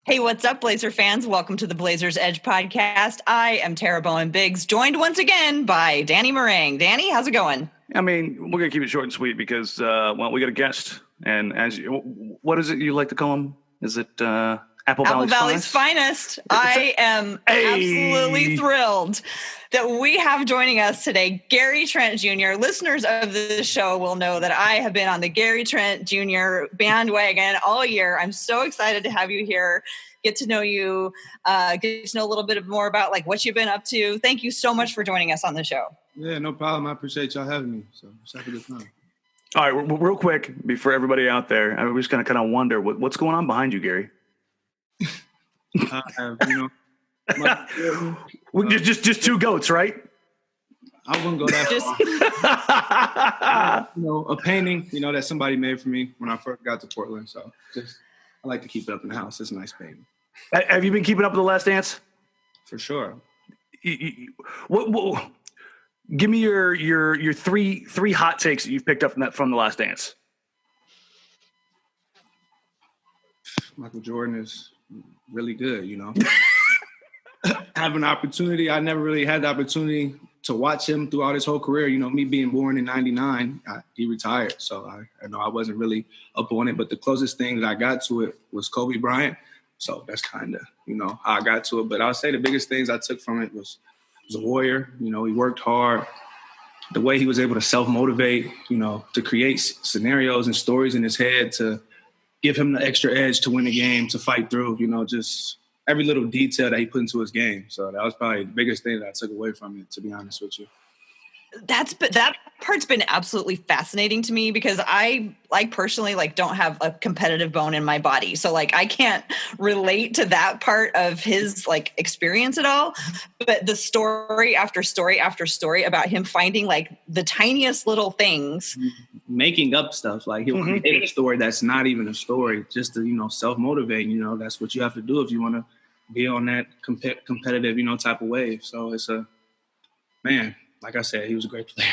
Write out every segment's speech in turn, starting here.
Hey, what's up, Blazer fans? Welcome to the Blazers Edge podcast. I am Tara Bowen-Biggs, joined once again by Danny Marang. Danny, how's it going? I mean, we're going to keep it short and sweet because, we got a guest. And what is it you like to call him? Is it Apple Valley's finest? I am absolutely thrilled that we have joining us today Gary Trent Jr. Listeners of the show will know that I have been on the Gary Trent Jr. bandwagon all year. I'm so excited to have you here, get to know you, get to know a little bit more about like what you've been up to. Thank you so much for joining us on the show. Yeah, no problem. I appreciate y'all having me. So it's happy to come. All right, real quick, before everybody out there, I'm just going to kind of wonder what's going on behind you, Gary. Just two goats, right? I wouldn't go that far. A painting, that somebody made for me when I first got to Portland. So I like to keep it up in the house. It's a nice painting. Have you been keeping up with The Last Dance? For sure. What give me your three hot takes that you've picked up from The Last Dance. Michael Jordan is really good, Have an opportunity. I never really had the opportunity to watch him throughout his whole career. Me being born in 99, he retired. So I know I wasn't really up on it, but the closest thing that I got to it was Kobe Bryant. So that's kind of, how I got to it. But I'll say the biggest things I took from it was a warrior. He worked hard. The way he was able to self-motivate, to create scenarios and stories in his head to give him the extra edge to win the game, to fight through, just every little detail that he put into his game. So that was probably the biggest thing that I took away from it, to be honest with you. That part's been absolutely fascinating to me because I personally don't have a competitive bone in my body. So I can't relate to that part of his experience at all. But the story after story after story about him finding the tiniest little things. Making up stuff. He'll create a story that's not even a story just to, self-motivate. That's what you have to do if you want to be on that competitive, type of wave. So it's like I said, he was a great player.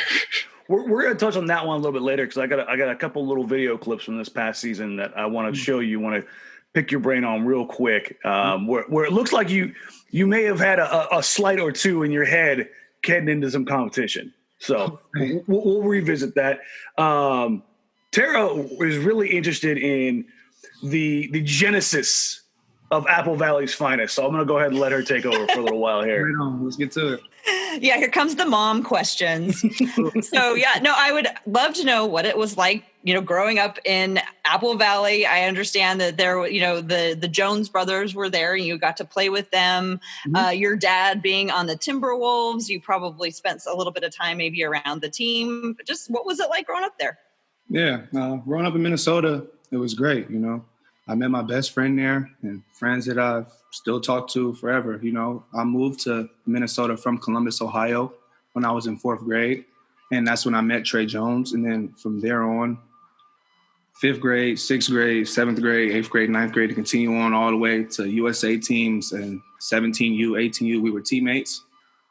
We're going to touch on that one a little bit later because I got a couple little video clips from this past season that I want to show you. Want to pick your brain on real quick, where it looks like you may have had a slight or two in your head getting into some competition. So we'll revisit that. Tara is really interested in the genesis of Apple Valley's finest. So I'm going to go ahead and let her take over for a little while here. Right on. Let's get to it. Yeah, here comes the mom questions. I would love to know what it was like, growing up in Apple Valley. I understand that there, the Jones brothers were there and you got to play with them. Mm-hmm. Your dad being on the Timberwolves, you probably spent a little bit of time maybe around the team. Just what was it like growing up there? Yeah, growing up in Minnesota, it was great, I met my best friend there and friends that I've still talked to forever. I moved to Minnesota from Columbus, Ohio when I was in 4th grade. And that's when I met Tyus Jones. And then from there on, 5th grade, 6th grade, 7th grade, 8th grade, 9th grade, to continue on all the way to USA teams and 17U, 18U, we were teammates.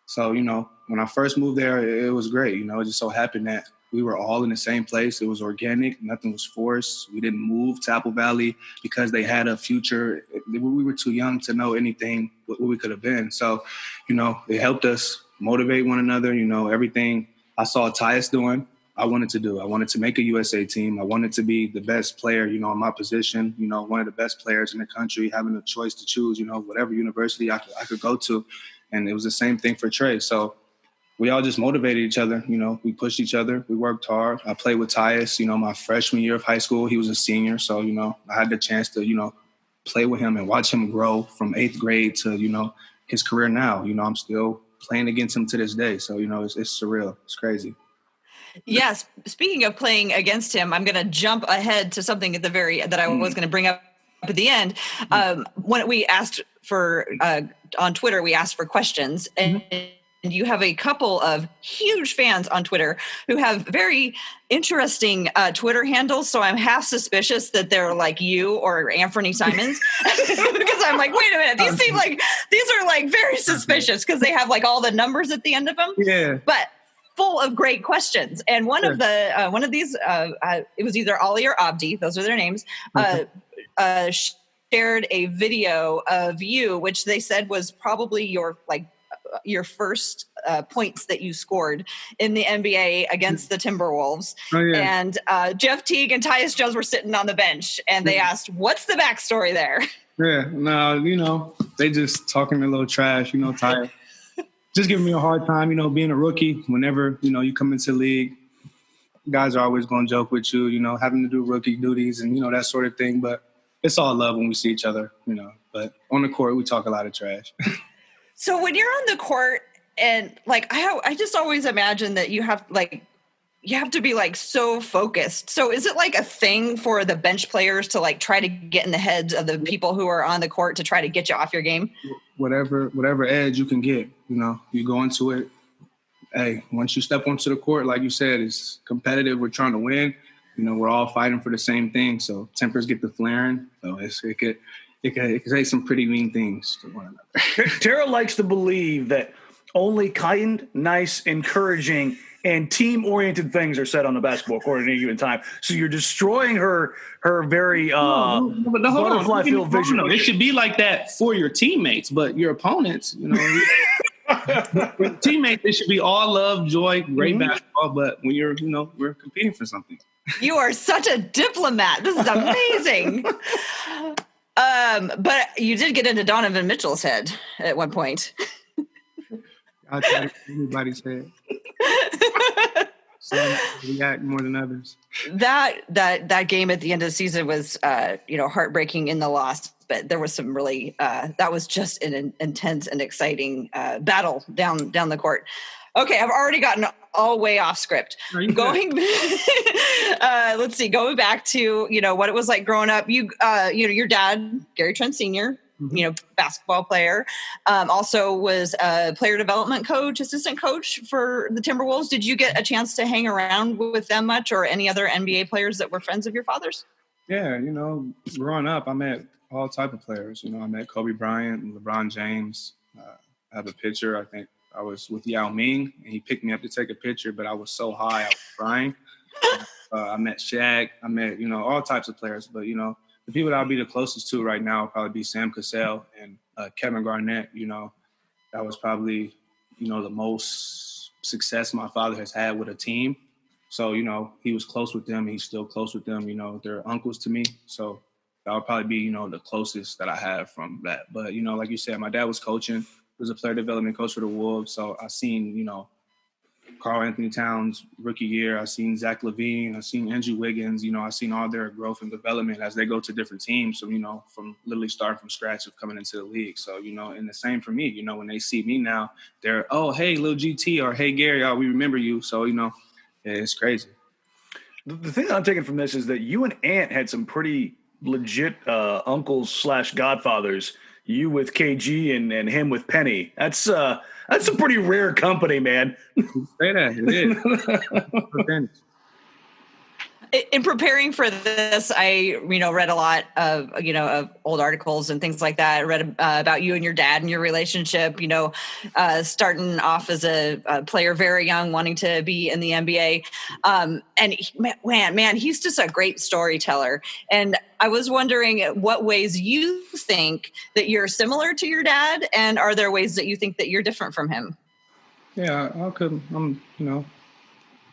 So, when I first moved there, it was great. It just so happened that we were all in the same place. It was organic. Nothing was forced. We didn't move to Apple Valley because they had a future. We were too young to know anything what we could have been. So, it helped us motivate one another. Everything I saw Tyus doing, I wanted to do. I wanted to make a USA team. I wanted to be the best player, in my position, one of the best players in the country, having a choice to choose, whatever university I could go to. And it was the same thing for Trey. So we all just motivated each other. We pushed each other. We worked hard. I played with Tyus, my freshman year of high school. He was a senior. So, I had the chance to, play with him and watch him grow from 8th grade to, his career now. I'm still playing against him to this day. So, it's surreal. It's crazy. Yes. Speaking of playing against him, I'm going to jump ahead to something that I was going to bring up at the end. When we asked for, on Twitter, we asked for questions and you have a couple of huge fans on Twitter who have very interesting Twitter handles. So I'm half suspicious that they're like you or Anthony Simons because I'm like, wait a minute, these are very suspicious because they have all the numbers at the end of them. Yeah. But full of great questions. And one of these, it was either Ollie or Abdi, those are their names, shared a video of you, which they said was probably your first points that you scored in the NBA against the Timberwolves. Oh, yeah. And Jeff Teague and Tyus Jones were sitting on the bench, and they asked, "What's the backstory there?" Yeah, no, they just talking a little trash, Tyus. Just giving me a hard time, being a rookie. Whenever, you come into the league, guys are always going to joke with you, having to do rookie duties and, that sort of thing. But it's all love when we see each other, But on the court, we talk a lot of trash. So when you're on the court and, I just always imagine that you have to be, so focused. So is it, a thing for the bench players to, try to get in the heads of the people who are on the court to try to get you off your game? Whatever edge you can get, you go into it. Hey, once you step onto the court, like you said, it's competitive. We're trying to win. We're all fighting for the same thing. So tempers get the flaring. So it could say some pretty mean things to one another. Tara likes to believe that only kind, nice, encouraging, and team-oriented things are said on the basketball court at any given time. So you're destroying her very butterfly-filled vision. It should be like that for your teammates, but your opponents, teammates, they should be all love, joy, great basketball. But when we're competing for something. You are such a diplomat. This is amazing. But you did get into Donovan Mitchell's head at one point. I try to anybody's head. Some react more than others. That game at the end of the season was heartbreaking in the loss, but there was some really that was just an intense and exciting battle down the court. Okay, I've already gotten all way off script. Going back to what it was like growing up. Your dad, Gary Trent Jr., basketball player, also was a player development coach, assistant coach for the Timberwolves. Did you get a chance to hang around with them much, or any other NBA players that were friends of your father's? Yeah, growing up, I met all type of players. I met Kobe Bryant and LeBron James. I have a picture. I think I was with Yao Ming, and he picked me up to take a picture, but I was so high, I was crying. I met Shaq. I met, all types of players. But, the people that I'll be the closest to right now will probably be Sam Cassell and Kevin Garnett. That was probably, the most success my father has had with a team. So, he was close with them. He's still close with them. They're uncles to me. So that would probably be, the closest that I have from that. But, like you said, my dad was coaching. He was a player development coach for the Wolves. So I seen, Karl Anthony Towns rookie year. I seen Zach LaVine. I seen Andrew Wiggins. I seen all their growth and development as they go to different teams. So, from literally starting from scratch of coming into the league. So, and the same for me, when they see me now, they're, oh, hey, Lil GT, or hey, Gary, we remember you. So, it's crazy. The thing that I'm taking from this is that you and Ant had some pretty legit uncles / godfathers. You with KG and him with Penny. That's a pretty rare company, man. Say that. It is. In preparing for this, I read a lot of of old articles and things like that. I read about you and your dad and your relationship. Starting off as a player very young, wanting to be in the NBA, and he's just a great storyteller. And I was wondering what ways you think that you're similar to your dad, and are there ways that you think that you're different from him? Yeah, I'm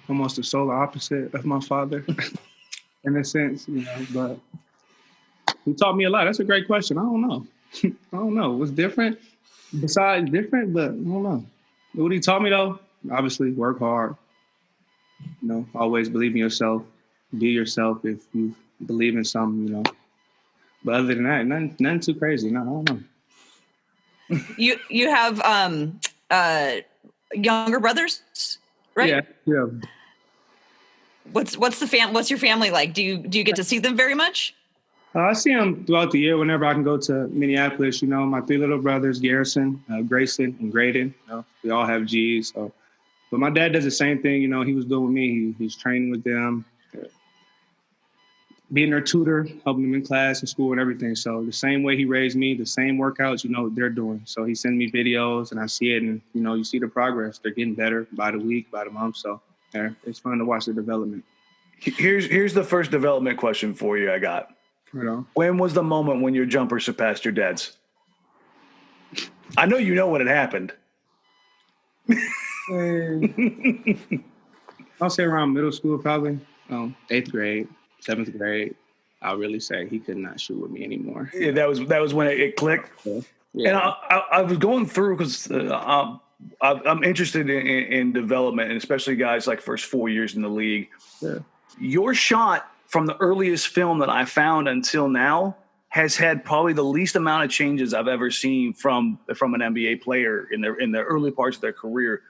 almost the solar opposite of my father in a sense, but he taught me a lot. That's a great question. I don't know. What's different besides different, but I don't know. What he taught me though, obviously work hard, always believe in yourself, be yourself if you believe in something, but other than that, nothing too crazy. No, I don't know. You have younger brothers, right? Yeah. What's your family like? Do you get to see them very much? I see them throughout the year whenever I can go to Minneapolis. My 3 little brothers, Garrison, Grayson, and Graydon. We all have G's. So. But my dad does the same thing. He was doing with me. He's training with them, being their tutor, helping them in class and school and everything. So the same way he raised me, the same workouts, they're doing. So he sends me videos and I see it, and you see the progress. They're getting better by the week, by the month. So it's fun to watch the development. Here's the first development question for you I got. You know, when was the moment when your jumper surpassed your dad's? I know you know when it happened. I'll say around middle school, probably 8th grade, 7th grade. I'll really say he could not shoot with me anymore. Yeah, that was when it clicked. Yeah. And I was going through because I'm interested in development, and especially guys like first 4 years in the league. Yeah. Your shot from the earliest film that I found until now has had probably the least amount of changes I've ever seen from an NBA player in the early parts of their career.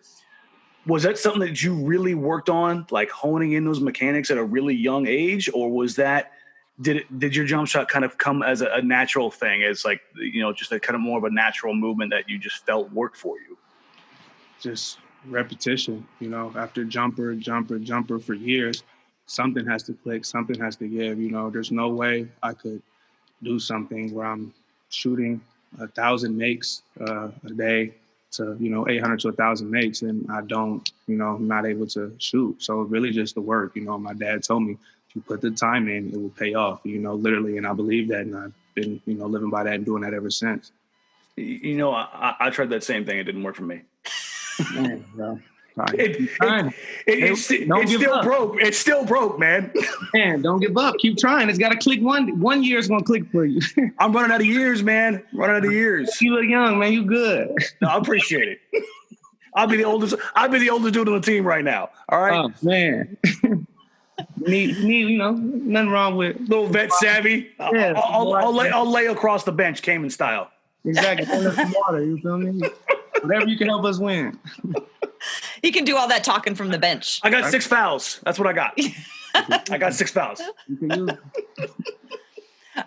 Was that something that you really worked on, like honing in those mechanics at a really young age, or was that did your jump shot kind of come as a natural thing, as like, just a kind of more of a natural movement that you just felt worked for you? Just repetition, after jumper for years, something has to click, something has to give. There's no way I could do something where I'm shooting 1,000 makes a day to 800 to 1,000 makes, and I don't, I'm not able to shoot. So really just the work. My dad told me, if you put the time in, it will pay off. Literally, and I believe that, and I've been living by that and doing that ever since. I tried that same thing. It didn't work for me. Man, bro. It's still broke. It's still broke, man. Man, don't give up. Keep trying. It's got to click one year. It's gonna click for you. I'm running out of years, man. You look young, man. You good? No, I appreciate it. I'll be the oldest dude on the team right now. All right. Oh man. Need nothing wrong with little vet savvy. Yeah, I'll lay across the bench, Cayman style. Exactly. Some water. You feel me? Whatever you can help us win. He can do all that talking from the bench. I got 6 fouls. That's what I got. I got 6 fouls.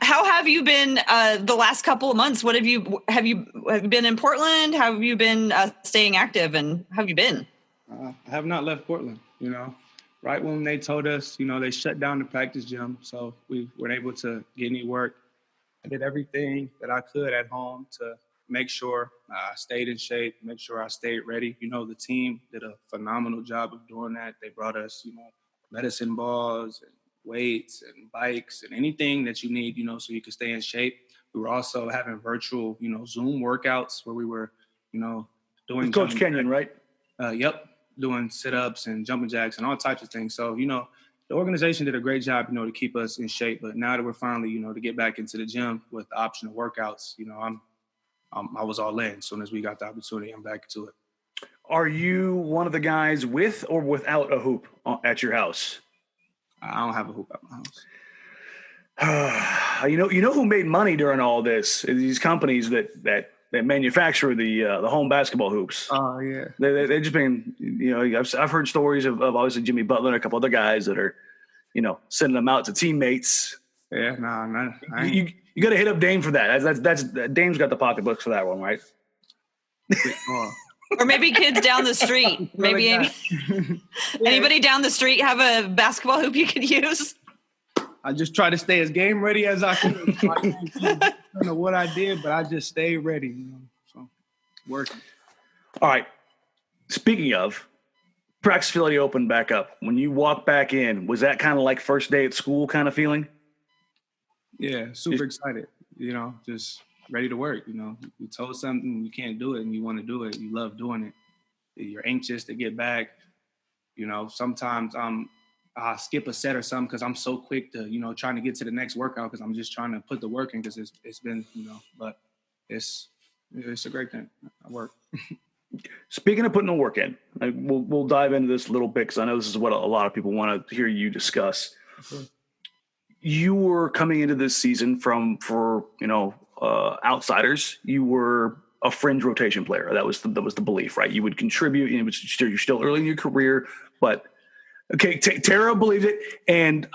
How have you been the last couple of months? What have you been in Portland? How have you been staying active, and how have you been? I have not left Portland. Right when they told us, they shut down the practice gym, so we weren't able to get any work. I did everything that I could at home to make sure I stayed in shape, make sure I stayed ready. The team did a phenomenal job of doing that. They brought us, medicine balls and weights and bikes and anything that you need, so you could stay in shape. We were also having virtual, Zoom workouts where we were, doing Coach Kenyon, right? Yep, doing sit-ups and jumping jacks and all types of things. So, the organization did a great job, to keep us in shape. But now that we're finally, to get back into the gym with the optional workouts, I was all in. As soon as we got the opportunity, I'm back to it. Are you one of the guys with or without a hoop at your house? I don't have a hoop at my house. You know who made money during all this? These companies that manufacture the home basketball hoops. Oh yeah, they just been I've heard stories of obviously Jimmy Butler and a couple other guys that are sending them out to teammates. Yeah, no, you got to hit up Dame for that. That's Dame's got the pocketbooks for that one, right? Or maybe kids down the street. Maybe anybody down the street have a basketball hoop you could use? I just try to stay as game ready as I can. I don't know what I did, but I just stayed ready. So working. All right. Speaking of, practice facility opened back up. When you walked back in, was that kind of like first day at school kind of feeling? Yeah, super excited. Just ready to work. You told something, you can't do it, and you want to do it. You love doing it. You're anxious to get back. Sometimes I skip a set or something because I'm so quick to, trying to get to the next workout because I'm just trying to put the work in because it's been, but it's a great thing. I work. Speaking of putting the work in, we'll dive into this a little bit because I know this is what a lot of people want to hear you discuss. Sure. You were coming into this season for outsiders. You were a fringe rotation player. That was the belief, right? You would contribute. You're still early in your career, but okay, Tara believed it, and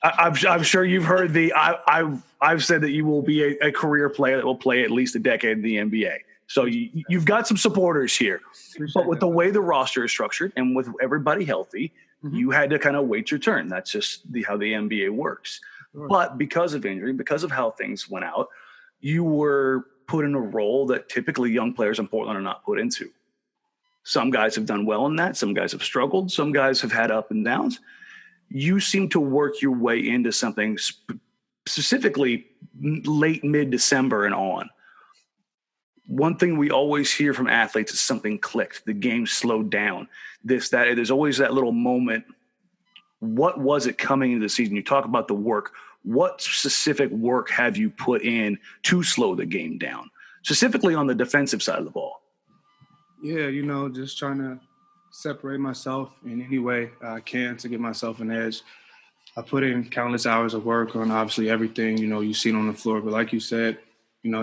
I'm sure you've heard I've said that you will be a career player that will play at least a decade in the NBA. So you've got some supporters here, but with the way the roster is structured and with everybody healthy, you had to kind of wait your turn. That's just how the NBA works. Sure. But because of injury, because of how things went out, you were put in a role that typically young players in Portland are not put into. Some guys have done well in that. Some guys have struggled. Some guys have had up and downs. You seem to work your way into something specifically late mid-December and on, one thing we always hear from athletes is something clicked. The game slowed down. There's always that little moment. What was it coming into the season? You talk about the work. What specific work have you put in to slow the game down, specifically on the defensive side of the ball? Yeah, just trying to separate myself in any way I can to give myself an edge. I put in countless hours of work on obviously everything, you've seen on the floor. But like you said,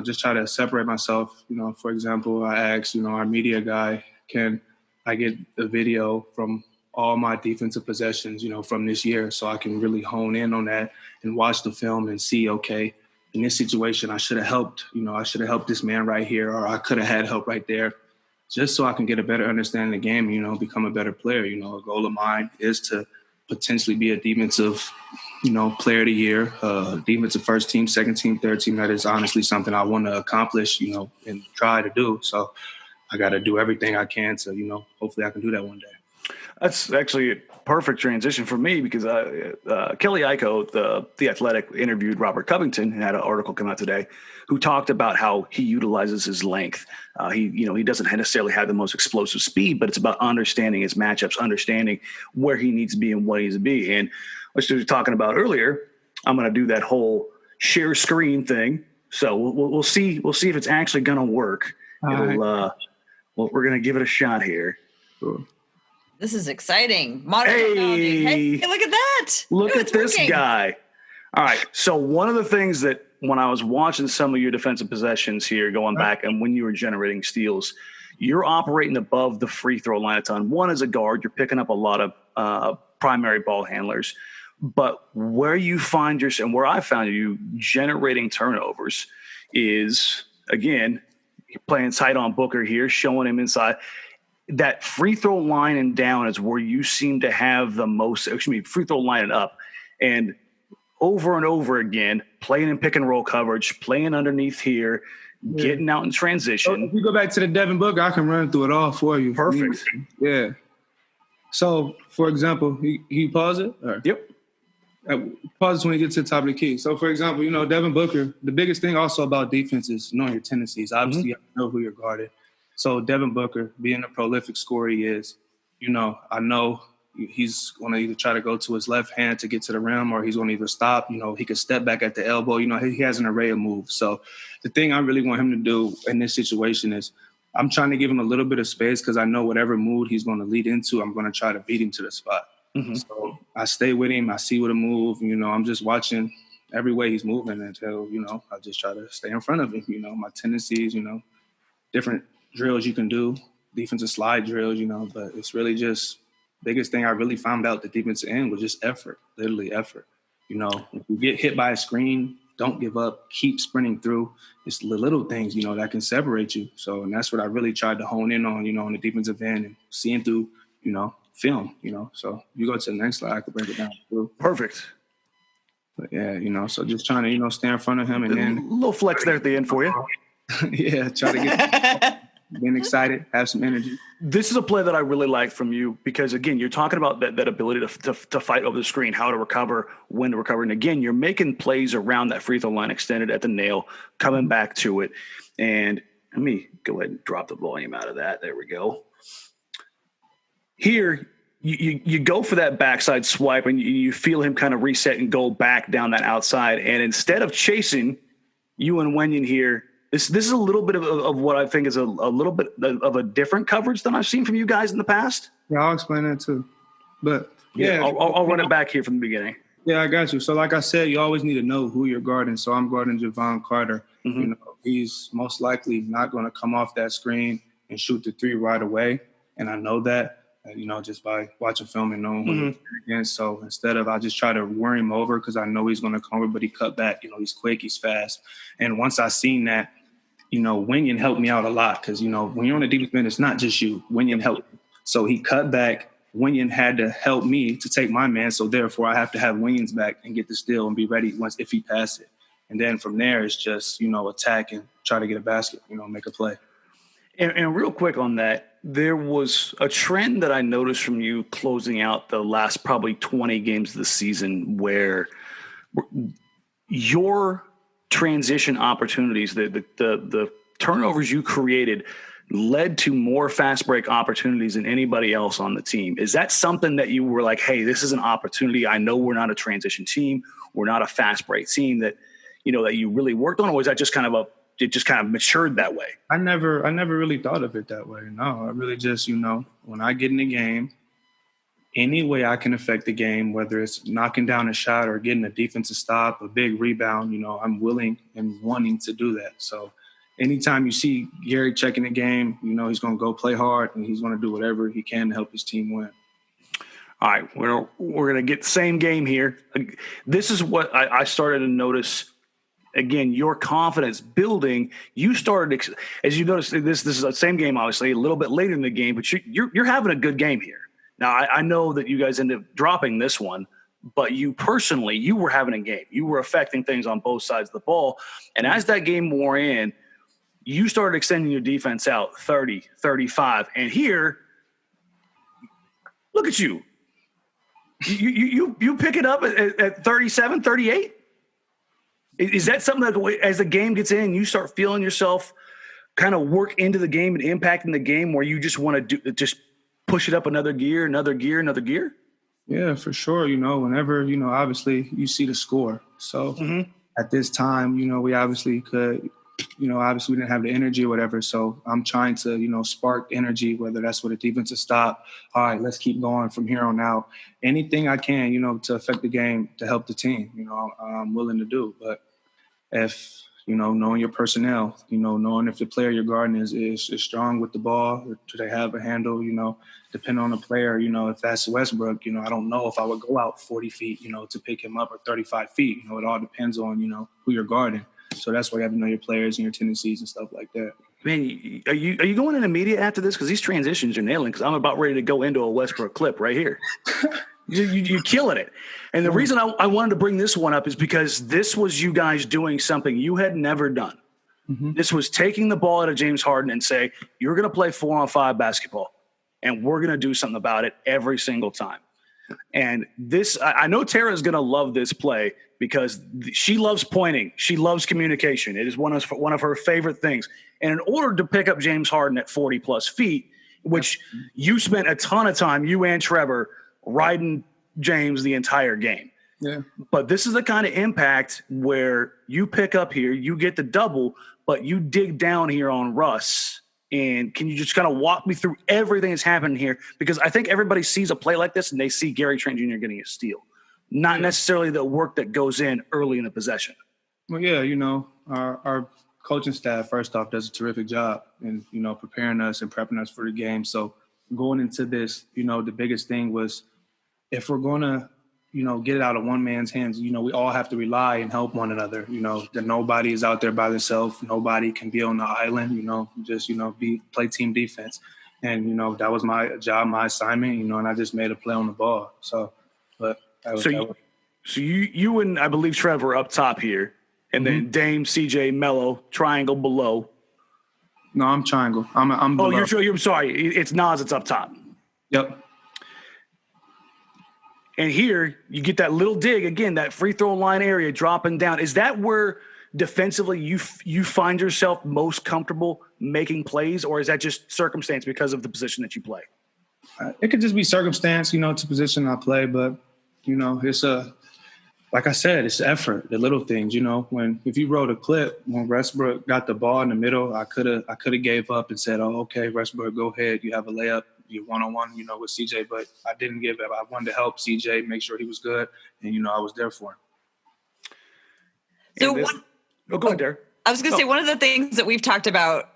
just try to separate myself. For example, I asked, our media guy, can I get a video from all my defensive possessions, from this year so I can really hone in on that and watch the film and see, okay, in this situation, I should have helped, I should have helped this man right here, or I could have had help right there, just so I can get a better understanding of the game, become a better player. A goal of mine is to potentially be a defensive, player of the year, defensive first team, second team, third team. That is honestly something I want to accomplish, and try to do. So I got to do everything I can to, hopefully I can do that one day. That's actually a perfect transition for me because Kelly Iko, the Athletic, interviewed Robert Covington and had an article come out today who talked about how he utilizes his length. He doesn't necessarily have the most explosive speed, but it's about understanding his matchups, understanding where he needs to be and what he needs to be. And what you were talking about earlier, I'm going to do that whole share screen thing. So we'll see. We'll see if it's actually going to work. We're going to give it a shot here. Cool. This is exciting. Modern technology. Hey, look at that. Look at this guy. All right. So one of the things that when I was watching some of your defensive possessions here going back and when you were generating steals, you're operating above the free throw line a ton. One, as a guard, you're picking up a lot of primary ball handlers. But where you find yourself and where I found you generating turnovers is, again, playing tight on Booker here, showing him inside. That free throw line and down is where you seem to have the most, free throw line and up. And over and over again, playing in pick and roll coverage, playing underneath here, getting out in transition. So if you go back to the Devin Booker, I can run through it all for you. Perfect. Yeah. So, for example, he pause it? Or? Yep. Pause when you get to the top of the key. So, for example, Devin Booker, the biggest thing also about defense is knowing your tendencies. Obviously, you have to know who you're guarding. So Devin Booker, being a prolific scorer he is, I know he's going to either try to go to his left hand to get to the rim or he's going to either stop. He could step back at the elbow. He has an array of moves. So the thing I really want him to do in this situation is I'm trying to give him a little bit of space because I know whatever mood he's going to lead into, I'm going to try to beat him to the spot. Mm-hmm. So I stay with him. I see what a move. I'm just watching every way he's moving until, I just try to stay in front of him. My tendencies, different drills you can do, defensive slide drills, but it's really just biggest thing I really found out the defensive end was just effort, literally effort. If you get hit by a screen, don't give up, keep sprinting through. It's the little things, that can separate you. So, and that's what I really tried to hone in on, on the defensive end and seeing through, film, So you go to the next slide, I could break it down through. Perfect. But yeah, so just trying to, stay in front of him and then. A little flex there at the end for you. Yeah, try to get being excited, have some energy. This is a play that I really like from you because, again, you're talking about that ability to fight over the screen, how to recover, when to recover. And, again, you're making plays around that free throw line extended at the nail, coming back to it. And let me go ahead and drop the volume out of that. There we go. Here, you go for that backside swipe, and you feel him kind of reset and go back down that outside. And instead of chasing, you and Wenyen here, This is a little bit of what I think is a little bit of a different coverage than I've seen from you guys in the past. Yeah, I'll explain that too. But yeah, I'll run it back here from the beginning. Yeah, I got you. So like I said, you always need to know who you're guarding. So I'm guarding Javon Carter. Mm-hmm. He's most likely not going to come off that screen and shoot the three right away. And I know that, just by watching film and knowing who he's against. So instead of, I just try to worry him over because I know he's going to come over, but he cut back. He's quick, he's fast. And once I seen that, Wenyen helped me out a lot because, when you're on the defense end, it's not just you. Wenyen helped. So he cut back. Wenyen had to help me to take my man. So therefore, I have to have Wenyen's back and get the steal and be ready if he passes it. And then from there, it's just, attack and try to get a basket, make a play. And real quick on that, there was a trend that I noticed from you closing out the last probably 20 games of the season where your transition opportunities, the turnovers you created led to more fast break opportunities than anybody else on the team. Is that something that you were like, hey, this is an opportunity? I know we're not a transition team. We're not a fast break team that you really worked on, or was that just it just kind of matured that way? I never really thought of it that way. No, I really just, when I get in the game, any way I can affect the game, whether it's knocking down a shot or getting a defensive stop, a big rebound, I'm willing and wanting to do that. So anytime you see Gary checking the game, he's going to go play hard and he's going to do whatever he can to help his team win. All right, we're going to get the same game here. This is what I started to notice. Again, your confidence building. You started, as you notice, this is the same game, obviously, a little bit later in the game, but you're having a good game here. Now, I know that you guys ended up dropping this one, but you personally, you were having a game. You were affecting things on both sides of the ball. And as that game wore in, you started extending your defense out 30, 35. And here, look at you. You pick it up at 37, 38? Is that something that as the game gets in, you start feeling yourself kind of work into the game and impacting the game where you just want to just push it up another gear? Yeah, for sure. Whenever, obviously you see the score. So at this time, we obviously could, obviously we didn't have the energy or whatever. So I'm trying to, spark energy, whether that's with a defensive stop. All right, let's keep going from here on out. Anything I can, to affect the game, to help the team, I'm willing to do. But if, knowing your personnel, knowing if the player you're guarding is strong with the ball, or do they have a handle, depending on the player, if that's Westbrook, I don't know if I would go out 40 feet, to pick him up, or 35 feet. It all depends on, who you're guarding. So that's why you have to know your players and your tendencies and stuff like that. Man, are you going in immediate after this? Because these transitions are nailing, because I'm about ready to go into a Westbrook clip right here. You're killing it. And the reason I wanted to bring this one up is because this was you guys doing something you had never done. Mm-hmm. This was taking the ball out of James Harden and say, you're going to play 4-on-5 basketball, and we're going to do something about it every single time. And this, I know Tara's going to love this play because she loves pointing. She loves communication. It is one of her favorite things. And in order to pick up James Harden at 40-plus feet, which you spent a ton of time, you and Trevor, riding James the entire game. Yeah. But this is the kind of impact where you pick up here, you get the double, but you dig down here on Russ. And can you just kind of walk me through everything that's happening here? Because I think everybody sees a play like this and they see Gary Trent Jr. getting a steal, not necessarily the work that goes in early in the possession. Well, yeah, our coaching staff, first off, does a terrific job in, preparing us and prepping us for the game. So going into this, the biggest thing was, if we're going to, get it out of one man's hands, we all have to rely and help one another, that nobody is out there by themselves. Nobody can be on the island, just, play team defense. And, that was my job, my assignment, and I just made a play on the ball. So, but you and I believe Trevor up top here, and then Dame, CJ, Melo, triangle below. No, I'm triangle. I'm below. You're sorry. It's Nas. It's up top. Yep. And here you get that little dig again, that free throw line area dropping down. Is that where defensively you find yourself most comfortable making plays, or is that just circumstance because of the position that you play? It could just be circumstance, to position I play, but it's like I said, it's effort, the little things. If you wrote a clip when Westbrook got the ball in the middle, I could have gave up and said, "Oh, okay, Westbrook, go ahead. You have a layup. You're one-on-one, with CJ." But I didn't give up. I wanted to help CJ, make sure he was good, and I was there for him. So go ahead, Derek. I was going to say, one of the things that we've talked about,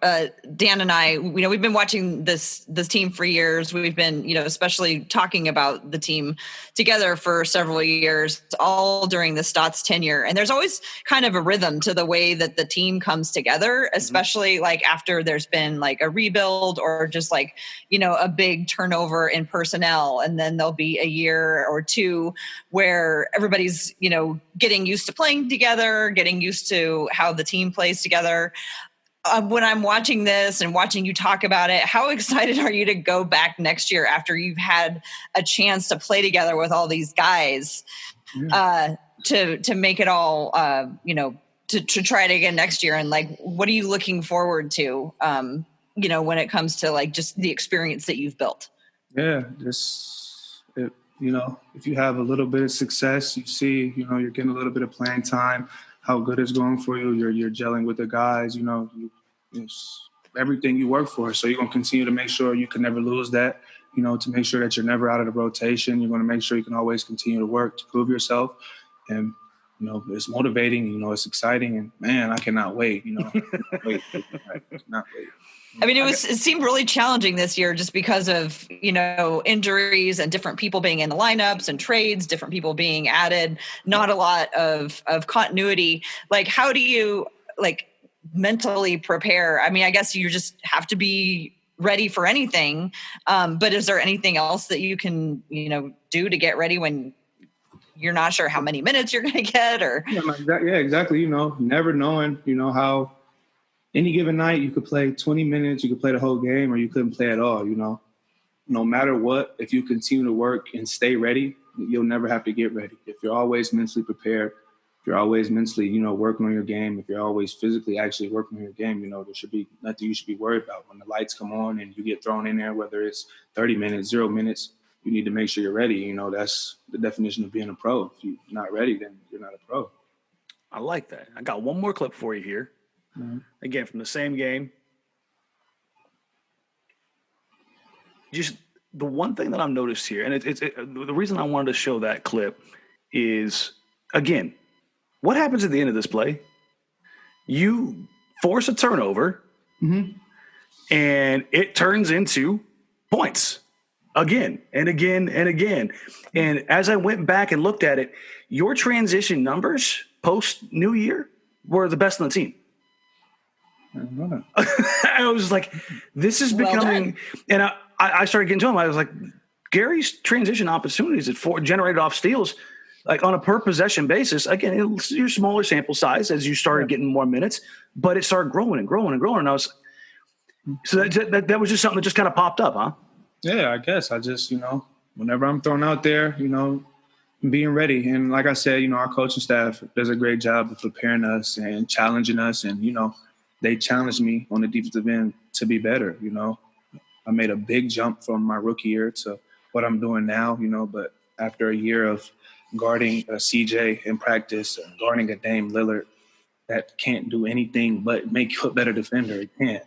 Dan and I, we've been watching this team for years. We've been, especially talking about the team together for several years, all during the Stotts tenure. And there's always kind of a rhythm to the way that the team comes together, especially like after there's been like a rebuild or just like, a big turnover in personnel. And then there'll be a year or two where everybody's, getting used to playing together, getting used to how the team plays together. When I'm watching this and watching you talk about it, how excited are you to go back next year after you've had a chance to play together with all these guys? to make it all, to try it again next year? And like, what are you looking forward to, when it comes to like just the experience that you've built? Yeah, if you have a little bit of success, you see, you're getting a little bit of playing time, how good it's going for you. You're gelling with the guys, it's everything you work for. So you're going to continue to make sure you can never lose that, to make sure that you're never out of the rotation. You're going to make sure you can always continue to work to prove yourself. And, it's motivating, it's exciting. And, man, I cannot wait, cannot wait. I mean, it seemed really challenging this year just because of, injuries and different people being in the lineups and trades, different people being added, not a lot of continuity. Like, how do you mentally prepare? I mean, I guess you just have to be ready for anything. But is there anything else that you can, do to get ready when you're not sure how many minutes you're going to get? Or yeah, exactly. Never knowing, how any given night you could play 20 minutes, you could play the whole game, or you couldn't play at all. No matter what, if you continue to work and stay ready, you'll never have to get ready. If you're always mentally prepared, if you're always mentally, working on your game, if you're always physically actually working on your game, there should be nothing you should be worried about. When the lights come on and you get thrown in there, whether it's 30 minutes, 0 minutes, you need to make sure you're ready. That's the definition of being a pro. If you're not ready, then you're not a pro. I like that. I got one more clip for you here. Mm-hmm. Again, from the same game. Just the one thing that I've noticed here, and it's the reason I wanted to show that clip is, again, what happens at the end of this play? You force a turnover, mm-hmm. and it turns into points again and again and again. And as I went back and looked at it, your transition numbers post-New Year were the best on the team. I was like, this is becoming – and I started getting to him. I was like, Gary's transition opportunities generated off steals, like on a per-possession basis. Again, it's your smaller sample size as you started getting more minutes, but it started growing and growing and growing. And I was – so that was just something that just kind of popped up, huh? Yeah, I guess. I just, whenever I'm thrown out there, being ready. And like I said, our coaching staff does a great job of preparing us and challenging us. And, they challenged me on the defensive end to be better. I made a big jump from my rookie year to what I'm doing now, but after a year of guarding a CJ in practice, guarding a Dame Lillard that can't do anything but make you a better defender. It can't.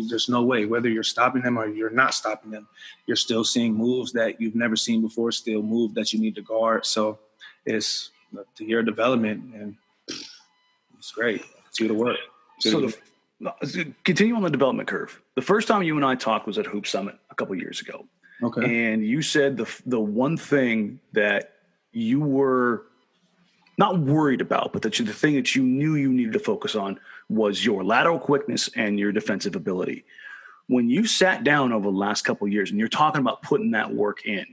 There's no way. Whether you're stopping them or you're not stopping them, you're still seeing moves that you've never seen before, still move that you need to guard. So it's the year of development, and it's great. See the work. So continue on the development curve. The first time you and I talked was at Hoop Summit a couple of years ago. Okay. And you said the one thing that you were not worried about, but the thing that you knew you needed to focus on was your lateral quickness and your defensive ability. When you sat down over the last couple of years and you're talking about putting that work in,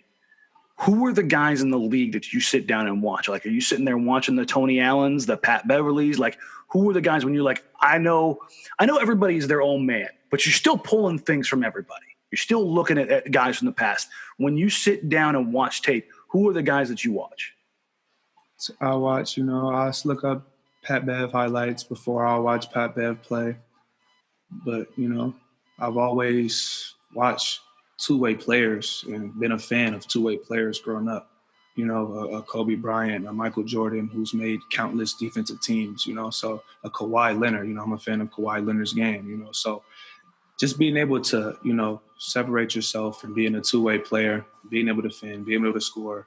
who are the guys in the league that you sit down and watch? Like, are you sitting there watching the Tony Allens, the Pat Beverleys? Like, who are the guys when you're like, I know everybody's their own man, but you're still pulling things from everybody. You're still looking at guys from the past. When you sit down and watch tape, who are the guys that you watch? So I watch, I look up Pat Bev highlights before I watch Pat Bev play. But, I've always watched two-way players and been a fan of two-way players growing up. A Kobe Bryant, a Michael Jordan, who's made countless defensive teams, so a Kawhi Leonard, I'm a fan of Kawhi Leonard's game, so just being able to, separate yourself and being a two-way player, being able to defend, being able to score,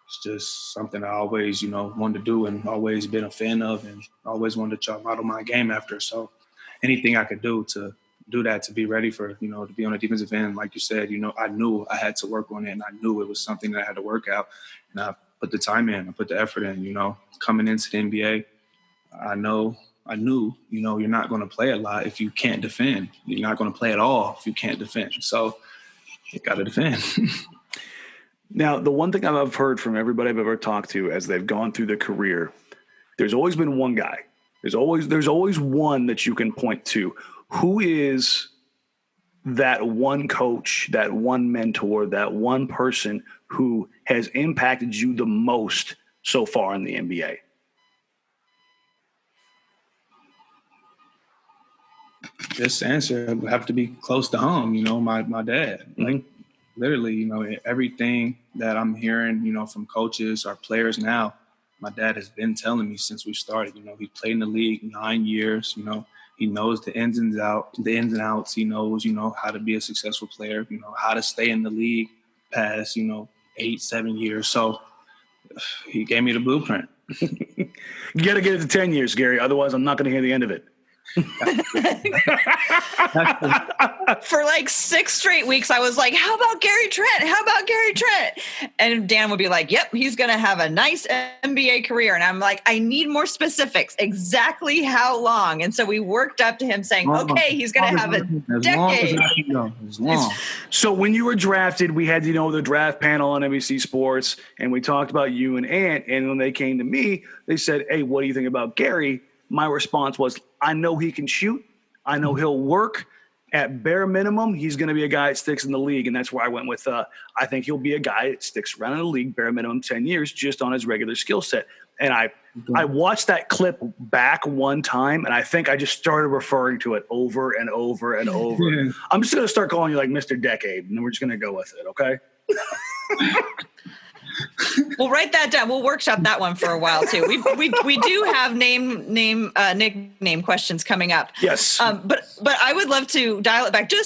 it's just something I always, wanted to do and always been a fan of and always wanted to try to model my game after. So anything I could do to do that, to be ready for, to be on a defensive end, like you said, I knew I had to work on it and I knew it was something that I had to work out. And I put the time in, I put the effort in, coming into the NBA, I knew, you're not going to play a lot if you can't defend. You're not going to play at all if you can't defend. So you got to defend. Now, the one thing I've heard from everybody I've ever talked to as they've gone through their career, there's always been one guy. There's always one that you can point to. Who is that one coach, that one mentor, that one person who has impacted you the most so far in the NBA? This answer would have to be close to home. My dad. Mm-hmm. Like literally, everything that I'm hearing, from coaches or players now, my dad has been telling me since we started. He played in the league 9 years. He knows the ins and outs. He knows, how to be a successful player. How to stay in the league past 8-7 years. So he gave me the blueprint. You got to get it to 10 years, Gary. Otherwise, I'm not going to hear the end of it. For like 6 straight weeks, I was like, how about Gary Trent? How about Gary Trent? And Dan would be like, yep, he's going to have a nice NBA career. And I'm like, I need more specifics. Exactly how long? And so we worked up to him saying, okay, he's going to have a decade. As long. So when you were drafted, we had, the draft panel on NBC Sports, and we talked about you and Ant. And when they came to me, they said, hey, what do you think about Gary? My response was, I know he can shoot. I know he'll work. At bare minimum, he's going to be a guy that sticks in the league, and that's where I went with I think he'll be a guy that sticks around in the league, bare minimum 10 years, just on his regular skill set. And I watched that clip back one time, and I think I just started referring to it over and over and over. Yeah. I'm just going to start calling you like Mr. Decade, and we're just going to go with it, okay? We'll write that down. We'll workshop that one for a while too. We do have nickname questions coming up. Yes. But I would love to dial it back a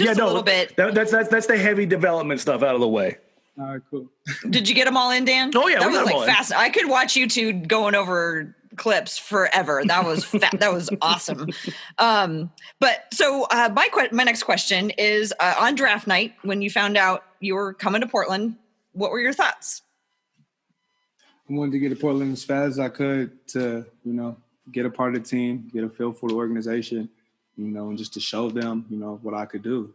little bit. That's the heavy development stuff out of the way. All right, cool. Did you get them all in, Dan? Oh yeah, that was like fast. I could watch you two going over clips forever. That was that was awesome. But so my next question is on draft night when you found out you were coming to Portland. What were your thoughts? I wanted to get to Portland as fast as I could to, get a part of the team, get a feel for the organization, and just to show them, what I could do,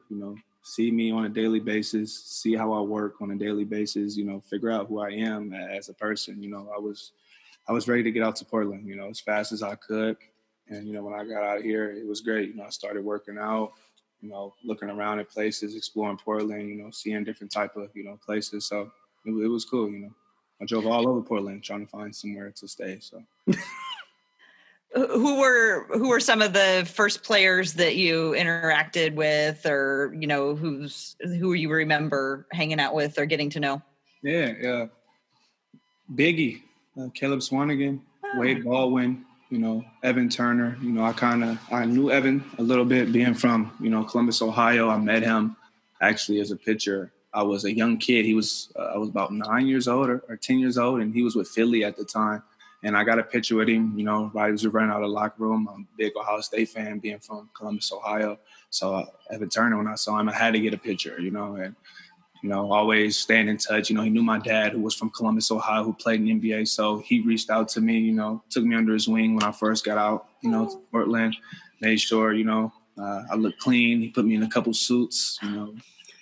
see me on a daily basis, see how I work on a daily basis, figure out who I am as a person. I was ready to get out to Portland, as fast as I could. And, when I got out here, it was great. I started working out. Looking around at places, exploring Portland, seeing different type of, places. So it was cool, I drove all over Portland trying to find somewhere to stay. So who were some of the first players that you interacted with or, who you remember hanging out with or getting to know? Yeah. Biggie, Caleb Swanigan, Wade Baldwin, Evan Turner. I knew Evan a little bit being from, Columbus, Ohio. I met him actually as a pitcher. I was a young kid. I was about 9 years old or 10 years old, and he was with Philly at the time. And I got a picture with him, right as we ran out of the locker room. I'm a big Ohio State fan being from Columbus, Ohio. So Evan Turner, when I saw him, I had to get a picture, and always staying in touch. He knew my dad, who was from Columbus, Ohio, who played in the NBA. So he reached out to me, took me under his wing when I first got out, to Portland, made sure, I looked clean. He put me in a couple suits,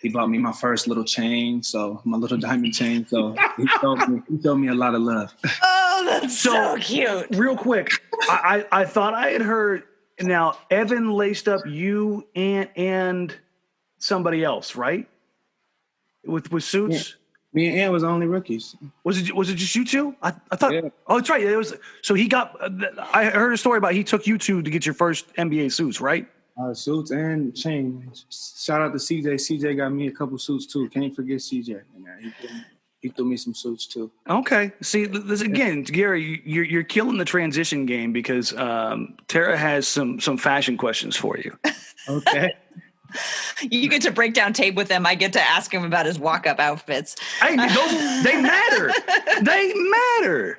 He bought me my first little chain, so my little diamond chain. So he showed me a lot of love. Oh, that's so cute. Real quick, I thought I had heard, now Evan laced up you and somebody else, right? With suits? Yeah. Me and Ant was only rookies. Was it just you two? I thought. Yeah. Oh, that's right. It was. So he got. I heard a story about he took you two to get your first NBA suits, right? Suits and chain. Shout out to CJ. CJ got me a couple suits too. Can't forget CJ. He threw me some suits too. Okay. See, this again, Gary, you're killing the transition game because Tara has some fashion questions for you. Okay. You get to break down tape with him. I get to ask him about his walk-up outfits. Hey, they matter. They matter.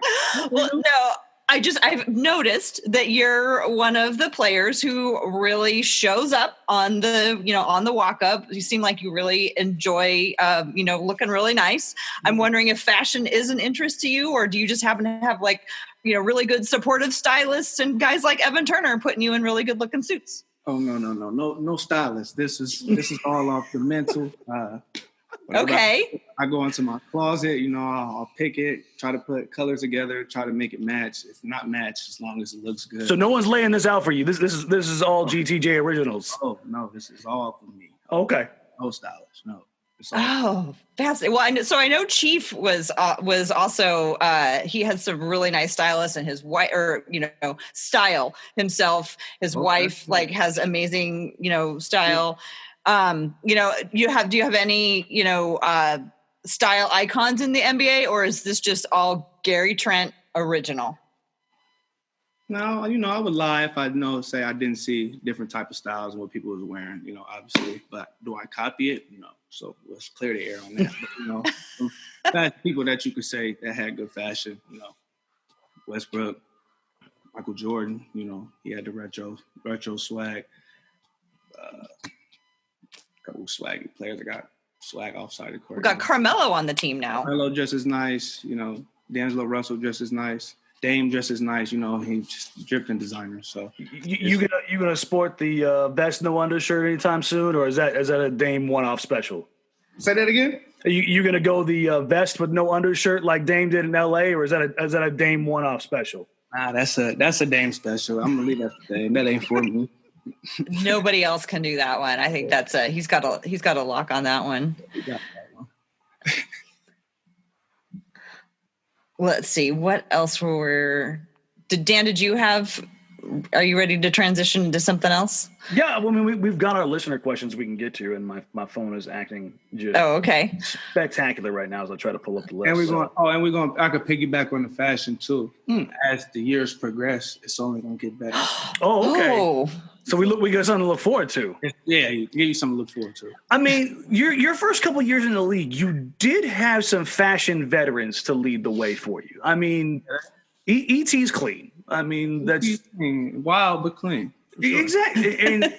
Well, no, I've noticed that you're one of the players who really shows up on the, on the walk-up. You seem like you really enjoy, looking really nice. I'm wondering if fashion is an interest to you, or do you just happen to have really good supportive stylists and guys like Evan Turner putting you in really good looking suits? Oh, no stylist. This is all off the mental. Okay. I go into my closet, I'll pick it, try to put colors together, try to make it match. If not match, as long as it looks good. So no one's laying this out for you. This is all GTJ originals. Oh no, this is all for me. Okay. No stylist. No. Oh, fascinating. Well, I know Chief was also he had some really nice stylists, and his wife, or style himself. His wife has amazing style. Do you have any style icons in the NBA, or is this just all Gary Trent original? No, I would lie if I say I didn't see different type of styles and what people was wearing, obviously. But do I copy it? No. So let's clear the air on that. But, people that you could say that had good fashion, Westbrook, Michael Jordan, he had the retro swag. A couple of swaggy players that got swag offside the court. We got Carmelo on the team now. Carmelo just as nice, D'Angelo Russell just as nice. Dame just as nice, he's just dripped in designer. So you gonna sport the vest no undershirt anytime soon, or is that a Dame one-off special? Say that again. Are you gonna go the vest with no undershirt like Dame did in LA, or is that a Dame one-off special? Nah, that's a Dame special. I'm gonna leave that to Dame. That ain't for me. Nobody else can do that one. I think that's he's got a lock on that one. Let's see. What else did you have? Are you ready to transition into something else? Yeah. Well, I mean, we've got our listener questions we can get to, and my phone is acting just okay. spectacular right now as I try to pull up the list. And I could piggyback on the fashion too. As the years progress, it's only going to get better. Oh, okay. Oh. So we got something to look forward to. Yeah, give you something to look forward to. I mean, your first couple of years in the league, you did have some fashion veterans to lead the way for you. I mean, ET's clean. I mean, that's wild but clean. Sure. Exactly. And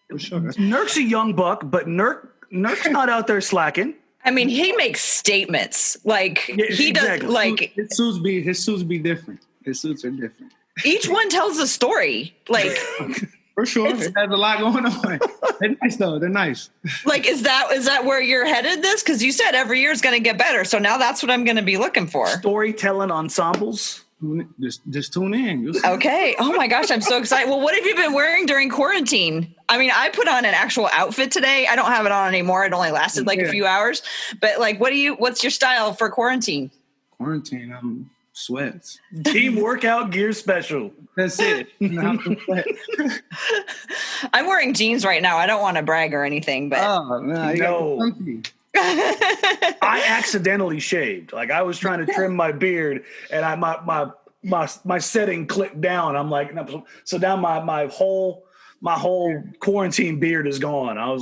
for sure. Nurk's a young buck, but Nurk's not out there slacking. I mean, he makes statements he does. Like his suits be different. His suits are different. Each one tells a story. For sure. It has a lot going on. They're nice, though. They're nice. Is that where you're headed this? Because you said every year is going to get better. So now that's what I'm going to be looking for. Storytelling ensembles. Just tune in. Okay. Oh, my gosh. I'm so excited. Well, what have you been wearing during quarantine? I mean, I put on an actual outfit today. I don't have it on anymore. It only lasted a few hours. But what's your style for quarantine? Quarantine, sweats. Team workout gear special. That's it. I'm wearing jeans right now. I don't want to brag or anything, but no. I accidentally shaved. I was trying to trim my beard, and my setting clicked down. I'm like, so now my whole quarantine beard is gone. I was